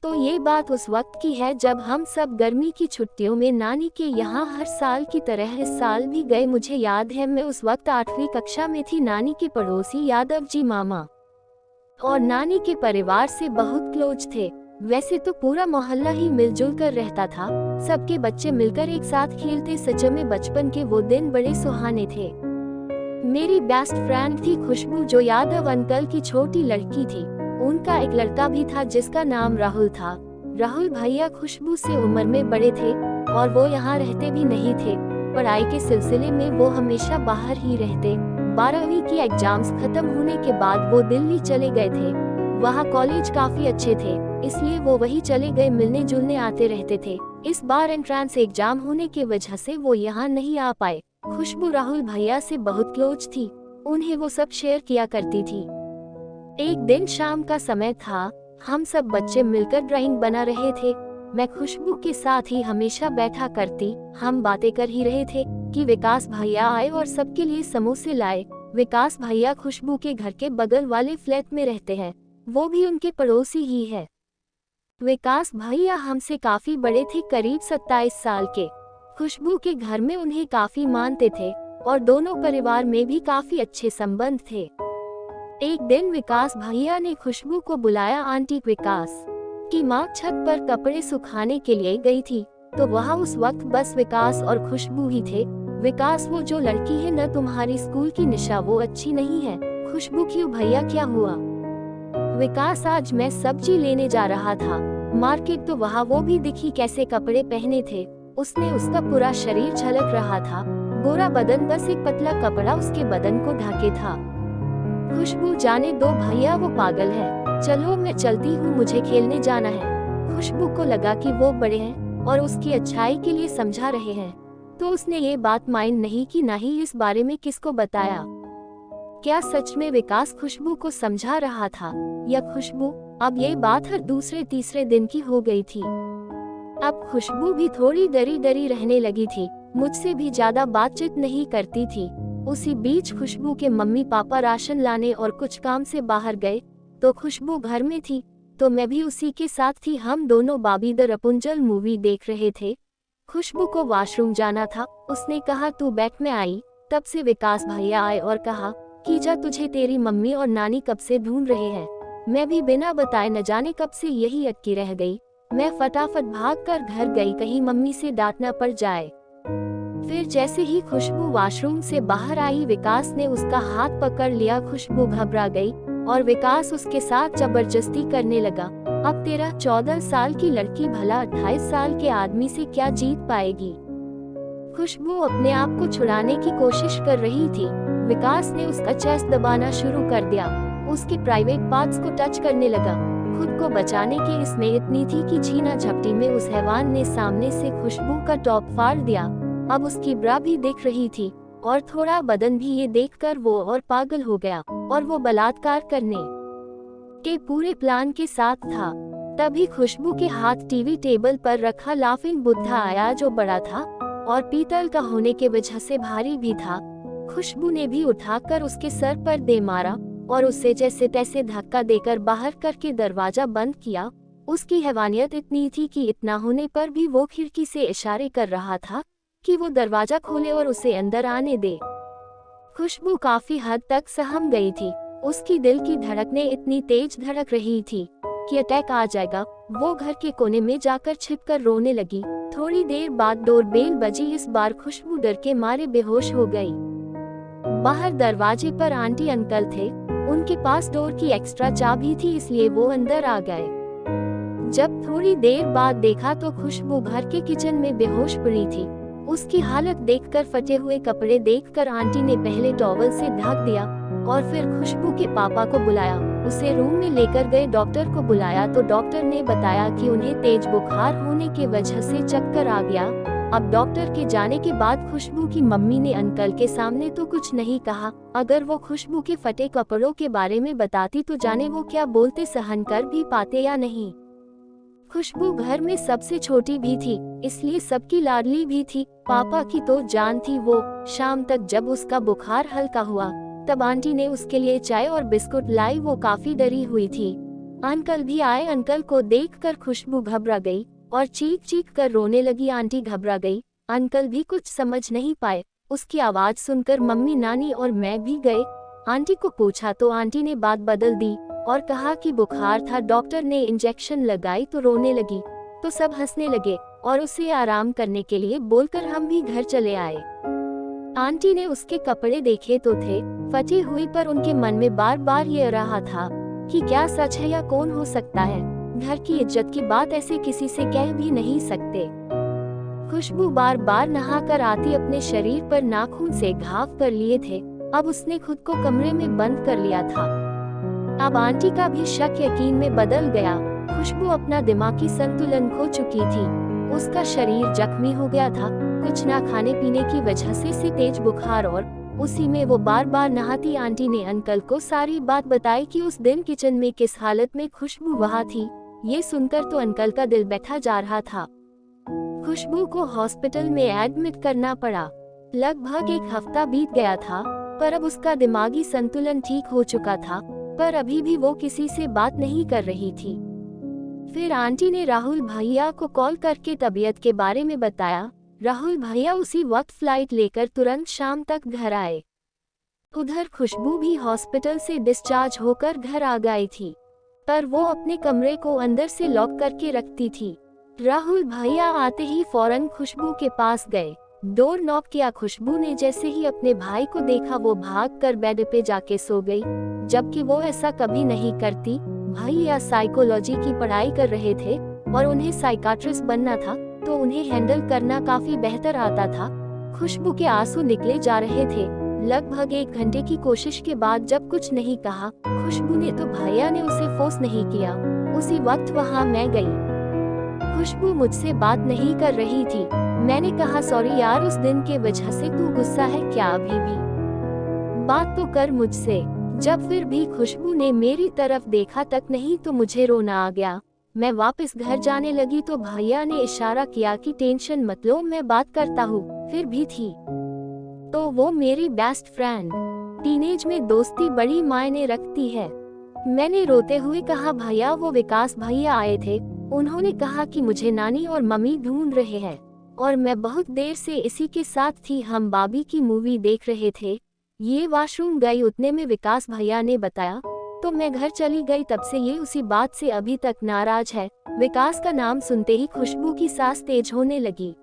तो ये बात उस वक्त की है जब हम सब गर्मी की छुट्टियों में नानी के यहाँ हर साल की तरह इस साल भी गए। मुझे याद है मैं उस वक्त 8वीं कक्षा में थी। नानी के पड़ोसी यादव जी मामा और नानी के परिवार से बहुत क्लोज थे। वैसे तो पूरा मोहल्ला ही मिलजुल कर रहता था, सबके बच्चे मिलकर एक साथ खेलते। सच में बचपन के वो दिन बड़े सुहाने थे। मेरी बेस्ट फ्रेंड थी खुशबू, जो यादव अंकल की छोटी लड़की थी। उनका एक लड़का भी था जिसका नाम राहुल था। राहुल भैया खुशबू से उम्र में बड़े थे और वो यहाँ रहते भी नहीं थे। पढ़ाई के सिलसिले में वो हमेशा बाहर ही रहते। 12वीं की एग्जाम्स खत्म होने के बाद वो दिल्ली चले गए थे। वहाँ कॉलेज काफी अच्छे थे, इसलिए वो वही चले गए। मिलने जुलने आते रहते थे। इस बार एंट्रेंस एग्जाम होने की वजह से वो यहाँ नहीं आ पाए। खुशबू राहुल भैया से बहुत क्लोज थी, उन्हें वो सब शेयर किया करती थी। एक दिन शाम का समय था, हम सब बच्चे मिलकर ड्राइंग बना रहे थे। मैं खुशबू के साथ ही हमेशा बैठा करती। हम बातें कर ही रहे थे कि विकास भैया आए और सबके लिए समोसे लाए। विकास भैया खुशबू के घर के बगल वाले फ्लैट में रहते हैं, वो भी उनके पड़ोसी ही है। विकास भैया हमसे काफी बड़े थे, करीब 27 साल के। खुशबू के घर में उन्हें काफी मानते थे और दोनों परिवार में भी काफी अच्छे संबंध थे। एक दिन विकास भैया ने खुशबू को बुलाया। आंटी विकास की माँ छत पर कपड़े सुखाने के लिए गई थी, तो वहाँ उस वक्त बस विकास और खुशबू ही थे। विकास, वो जो लड़की है न तुम्हारी स्कूल की निशा, वो अच्छी नहीं है। खुशबू, क्यों भैया, क्या हुआ? विकास, आज मैं सब्जी लेने जा रहा था मार्केट, तो वहाँ वो भी दिखी कैसे कपड़े पहने थे उसने। उसका पूरा शरीर झलक रहा था, गोरा बदन, बस एक पतला कपड़ा उसके बदन को ढके था। खुशबू, जाने दो भैया, वो पागल है, चलो मैं चलती हूँ, मुझे खेलने जाना है। खुशबू को लगा कि वो बड़े हैं और उसकी अच्छाई के लिए समझा रहे हैं, तो उसने ये बात माइंड नहीं की, ना ही इस बारे में किसको बताया। क्या सच में विकास खुशबू को समझा रहा था या खुशबू? अब ये बात हर दूसरे तीसरे दिन की हो गई थी। अब खुशबू भी थोड़ी डरी डरी रहने लगी थी, मुझसे भी ज्यादा बातचीत नहीं करती थी। उसी बीच खुशबू के मम्मी पापा राशन लाने और कुछ काम से बाहर गए, तो खुशबू घर में थी, तो मैं भी उसी के साथ थी। हम दोनों बॉबी द रपुंजल मूवी देख रहे थे। खुशबू को वॉशरूम जाना था, उसने कहा तू बैठ में आई। तब से विकास भैया आए और कहा कि जा, तुझे तेरी मम्मी और नानी कब से ढूंढ रहे हैं। मैं भी बिना बताए न जाने कब से यही अटकी रह गई। मैं फटाफट भागकर घर गई, कहीं मम्मी से डांट न पड़ जाए। फिर जैसे ही खुशबू वॉशरूम से बाहर आई, विकास ने उसका हाथ पकड़ लिया। खुशबू घबरा गई और विकास उसके साथ जबरदस्ती करने लगा। अब 13-14 साल की लड़की भला 28 साल के आदमी से क्या जीत पाएगी? खुशबू अपने आप को छुड़ाने की कोशिश कर रही थी। विकास ने उसका चेस्ट दबाना शुरू कर दिया, उसके प्राइवेट पार्ट्स को टच करने लगा। खुद को बचाने की इसमें इतनी थी कि छीना झपटी में उस हैवान ने सामने से खुशबू का टॉप फाड़ दिया। अब उसकी ब्रा भी दिख रही थी और थोड़ा बदन भी। ये देखकर वो और पागल हो गया और वो बलात्कार करने के पूरे प्लान के साथ था। तभी खुशबू के हाथ टीवी टेबल पर रखा लाफिंग बुद्धा आया, जो बड़ा था और पीतल का होने के वजह से भारी भी था। खुशबू ने भी उठाकर उसके सर पर दे मारा और उसे जैसे तैसे धक्का देकर बाहर करके दरवाजा बंद किया। उसकी हैवानियत इतनी थी कि इतना होने पर भी वो खिड़की से इशारे कर रहा था कि वो दरवाजा खोले और उसे अंदर आने दे। खुशबू काफी हद तक सहम गई थी। उसकी दिल की धड़कनें इतनी तेज धड़क रही थी कि अटैक आ जाएगा। वो घर के कोने में जाकर छिपकर रोने लगी। थोड़ी देर बाद डोरबेल बजी। इस बार खुशबू डर के मारे बेहोश हो गई। बाहर दरवाजे पर आंटी अंकल थे, उनके पास डोर की एक्स्ट्रा चाबी थी, इसलिए वो अंदर आ गए। जब थोड़ी देर बाद देखा तो खुशबू घर के किचन में बेहोश पड़ी थी। उसकी हालत देखकर, फटे हुए कपड़े देखकर आंटी ने पहले टॉवल से ढक दिया और फिर खुशबू के पापा को बुलाया। उसे रूम में लेकर गए, डॉक्टर को बुलाया तो डॉक्टर ने बताया कि उन्हें तेज बुखार होने की वजह से चक्कर आ गया। अब डॉक्टर के जाने के बाद खुशबू की मम्मी ने अंकल के सामने तो कुछ नहीं कहा। अगर वो खुशबू के फटे कपड़ों के बारे में बताती तो जाने वो क्या बोलते, सहन कर भी पाते या नहीं। खुशबू घर में सबसे छोटी भी थी, इसलिए सबकी लाडली भी थी। पापा की तो जान थी वो। शाम तक जब उसका बुखार हल्का हुआ तब आंटी ने उसके लिए चाय और बिस्कुट लाई। वो काफी डरी हुई थी। अंकल भी आए। अंकल को देखकर खुशबू घबरा गई और चीख चीख कर रोने लगी। आंटी घबरा गई। अंकल भी कुछ समझ नहीं पाए। उसकी आवाज सुनकर मम्मी, नानी और मैं भी गए। आंटी को पूछा तो आंटी ने बात बदल दी और कहा कि बुखार था। डॉक्टर ने इंजेक्शन लगाई तो रोने लगी, तो सब हंसने लगे और उसे आराम करने के लिए बोलकर हम भी घर चले आए। आंटी ने उसके कपड़े देखे तो थे फटी हुई, पर उनके मन में बार बार ये रहा था कि क्या सच है या कौन हो सकता है। घर की इज्जत की बात ऐसे किसी से कह भी नहीं सकते। खुशबू बार बार नहाकर आती अपने शरीर पर नाखून से घाव कर लिए थे। अब उसने खुद को कमरे में बंद कर लिया था। अब आंटी का भी शक यकीन में बदल गया। खुशबू अपना दिमागी संतुलन खो चुकी थी। उसका शरीर जख्मी हो गया था, कुछ ना खाने पीने की वजह से तेज बुखार, और उसी में वो बार बार नहाती। आंटी ने अंकल को सारी बात बताई कि उस दिन किचन में किस हालत में खुशबू वहाँ थी। ये सुनकर तो अंकल का दिल बैठा जा रहा था। खुशबू को हॉस्पिटल में एडमिट करना पड़ा। लगभग एक हफ्ता बीत गया था, पर अब उसका दिमागी संतुलन ठीक हो चुका था, पर अभी भी वो किसी से बात नहीं कर रही थी। फिर आंटी ने राहुल भैया को कॉल करके तबीयत के बारे में बताया। राहुल भैया उसी वक्त फ्लाइट लेकर तुरंत शाम तक घर आए। उधर खुशबू भी हॉस्पिटल से डिस्चार्ज होकर घर आ गई थी, पर वो अपने कमरे को अंदर से लॉक करके रखती थी। राहुल भैया आते ही फौरन खुशबू के पास गए, डोर नॉक किया। खुशबू ने जैसे ही अपने भाई को देखा वो भागकर बेड पे जाके सो गई, जबकि वो ऐसा कभी नहीं करती। भैया साइकोलॉजी की पढ़ाई कर रहे थे और उन्हें साइकाट्रिस्ट बनना था, तो उन्हें हैंडल करना काफी बेहतर आता था। खुशबू के आंसू निकले जा रहे थे। लगभग 1 घंटे की कोशिश के बाद जब कुछ नहीं कहा खुशबू ने, तो भैया ने उसे फोर्स नहीं किया। उसी वक्त वहाँ मैं गई। खुशबू मुझसे बात नहीं कर रही थी। मैंने कहा, सॉरी यार, उस दिन के वजह से तू गुस्सा है क्या? अभी भी बात तो कर मुझसे। जब फिर भी खुशबू ने मेरी तरफ देखा तक नहीं तो मुझे रोना आ गया। मैं वापस घर जाने लगी तो भैया ने इशारा किया कि टेंशन मत लो, मैं बात करता हूँ। फिर भी थी तो वो मेरी बेस्ट फ्रेंड। टीनेज में दोस्ती बड़ी मायने रखती है। मैंने रोते हुए कहा, भैया वो विकास भैया आए थे, उन्होंने कहा कि मुझे नानी और मम्मी ढूंढ रहे हैं, और मैं बहुत देर से इसी के साथ थी। हम बाबी की मूवी देख रहे थे। ये वॉशरूम गई, उतने में विकास भैया ने बताया, तो मैं घर चली गई। तब से ये उसी बात से अभी तक नाराज है। विकास का नाम सुनते ही खुशबू की सांस तेज होने लगी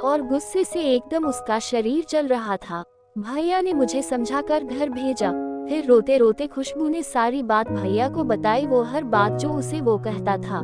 और गुस्से से एकदम उसका शरीर जल रहा था। भैया ने मुझे समझाकर घर भेजा। फिर रोते रोते खुशबू ने सारी बात भैया को बताई, वो हर बात जो उसे वो कहता था।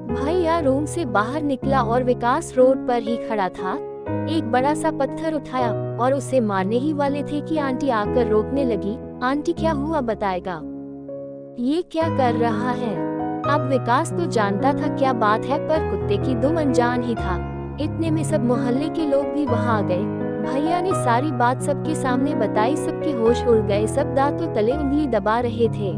भैया रूम से बाहर निकला और विकास रोड पर ही खड़ा था। एक बड़ा सा पत्थर उठाया और उसे मारने ही वाले थे कि आंटी आकर रोकने लगी। आंटी, क्या हुआ बताएगा? ये क्या कर रहा है? अब विकास तो जानता था क्या बात है, पर कुत्ते की दुम अनजान ही था। इतने में सब मोहल्ले के लोग भी वहाँ आ गए। भैया ने सारी बात सबके सामने बताई। सबके होश उड़ गए, सब दांतों तले उंगली दबा रहे थे।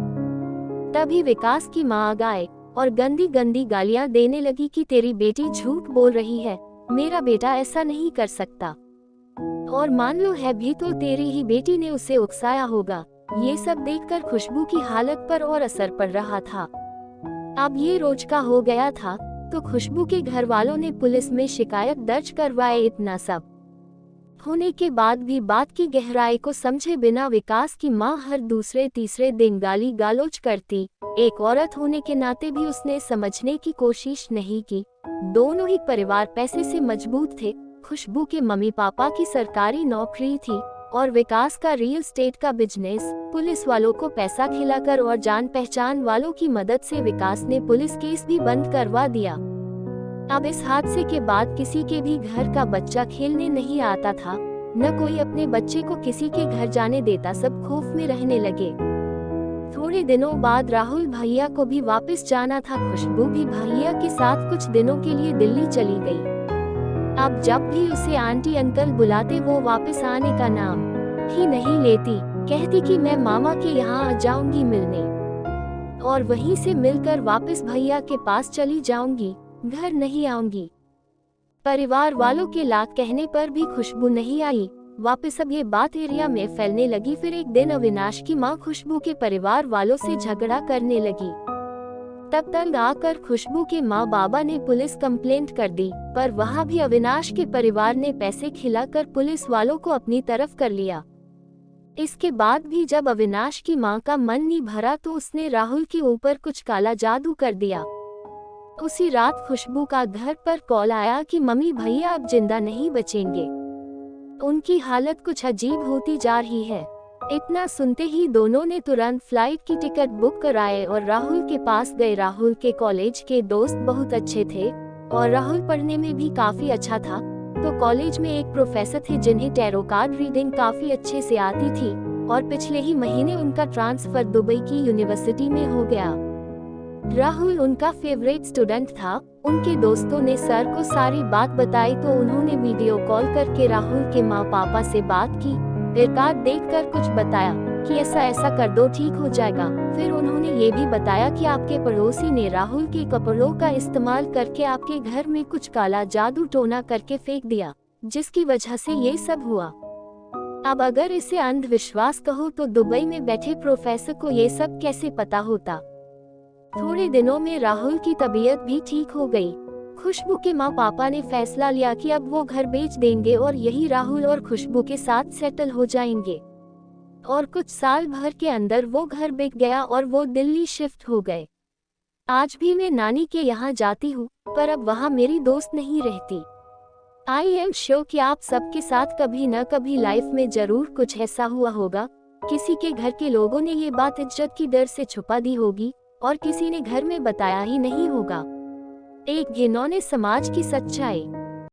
तभी विकास की माँ आ गई और गंदी गंदी गालियाँ देने लगी कि तेरी बेटी झूठ बोल रही है, मेरा बेटा ऐसा नहीं कर सकता, और मान लो है भी तो तेरी ही बेटी ने उसे उकसाया होगा। ये सब देखकर खुशबू की हालत पर और असर पड़ रहा था। अब ये रोज का हो गया था, तो खुशबू के घर वालों ने पुलिस में शिकायत दर्ज करवाए। इतना सब होने के बाद भी बात की गहराई को समझे बिना विकास की माँ हर दूसरे तीसरे दिन गाली गलौज करती। एक औरत होने के नाते भी उसने समझने की कोशिश नहीं की। दोनों ही परिवार पैसे से मजबूत थे। खुशबू के मम्मी पापा की सरकारी नौकरी थी और विकास का रियल एस्टेट का बिजनेस। पुलिस वालों को पैसा खिलाकर और जान पहचान वालों की मदद से विकास ने पुलिस केस भी बंद करवा दिया। अब इस हादसे के बाद किसी के भी घर का बच्चा खेलने नहीं आता था, न कोई अपने बच्चे को किसी के घर जाने देता। सब खौफ में रहने लगे। थोड़े दिनों बाद राहुल भैया को भी वापस जाना था। खुशबू भी भैया के साथ कुछ दिनों के लिए दिल्ली चली गई। अब जब भी उसे आंटी अंकल बुलाते वो वापस आने का नाम ही नहीं लेती। कहती कि मैं मामा के यहाँ आ जाऊंगी मिलने, और वहीं से मिलकर वापस भैया के पास चली जाऊंगी, घर नहीं आऊंगी। परिवार वालों के लाख कहने पर भी खुशबू नहीं आई वापस। अब ये बात एरिया में फैलने लगी। फिर एक दिन अविनाश की माँ खुशबू के परिवार वालों से झगड़ा करने लगी। तब तक आकर खुशबू के माँ बाबा ने पुलिस कंप्लेंट कर दी, पर वहाँ भी अविनाश के परिवार ने पैसे खिलाकर पुलिस वालों को अपनी तरफ कर लिया। इसके बाद भी जब अविनाश की माँ का मन नहीं भरा तो उसने राहुल के ऊपर कुछ काला जादू कर दिया। उसी रात खुशबू का घर पर कॉल आया कि मम्मी भैया अब जिंदा नहीं बचेंगे, उनकी हालत कुछ अजीब होती जा रही है। इतना सुनते ही दोनों ने तुरंत फ्लाइट की टिकट बुक कराए और राहुल के पास गए। राहुल के कॉलेज के दोस्त बहुत अच्छे थे और राहुल पढ़ने में भी काफी अच्छा था, तो कॉलेज में एक प्रोफेसर थे जिन्हें टैरो कार्ड रीडिंग काफी अच्छे से आती थी और पिछले ही महीने उनका ट्रांसफर दुबई की यूनिवर्सिटी में हो गया। राहुल उनका फेवरेट स्टूडेंट था। उनके दोस्तों ने सर को सारी बात बताई तो उन्होंने वीडियो कॉल करके राहुल के माँ पापा से बात की, फिर कार्ड देखकर कुछ बताया कि ऐसा ऐसा कर दो ठीक हो जाएगा। फिर उन्होंने ये भी बताया कि आपके पड़ोसी ने राहुल के कपड़ों का इस्तेमाल करके आपके घर में कुछ काला जादू टोना करके फेंक दिया, जिसकी वजह से ये सब हुआ। अब अगर इसे अंधविश्वास कहो तो दुबई में बैठे प्रोफेसर को ये सब कैसे पता होता। थोड़े दिनों में राहुल की तबीयत भी ठीक हो गई। खुशबू के माँ पापा ने फैसला लिया कि अब वो घर बेच देंगे और यही राहुल और खुशबू के साथ सेटल हो जाएंगे। और कुछ साल भर के अंदर वो घर बिक गया और वो दिल्ली शिफ्ट हो गए। आज भी मैं नानी के यहाँ जाती हूँ, पर अब वहाँ मेरी दोस्त नहीं रहती। आई एम श्योर कि आप सबके साथ कभी न कभी लाइफ में जरूर कुछ ऐसा हुआ होगा। किसी के घर के लोगों ने ये बात इज्जत की डर से छुपा दी होगी और किसी ने घर में बताया ही नहीं होगा। एक घिनौने समाज की सच्चाई।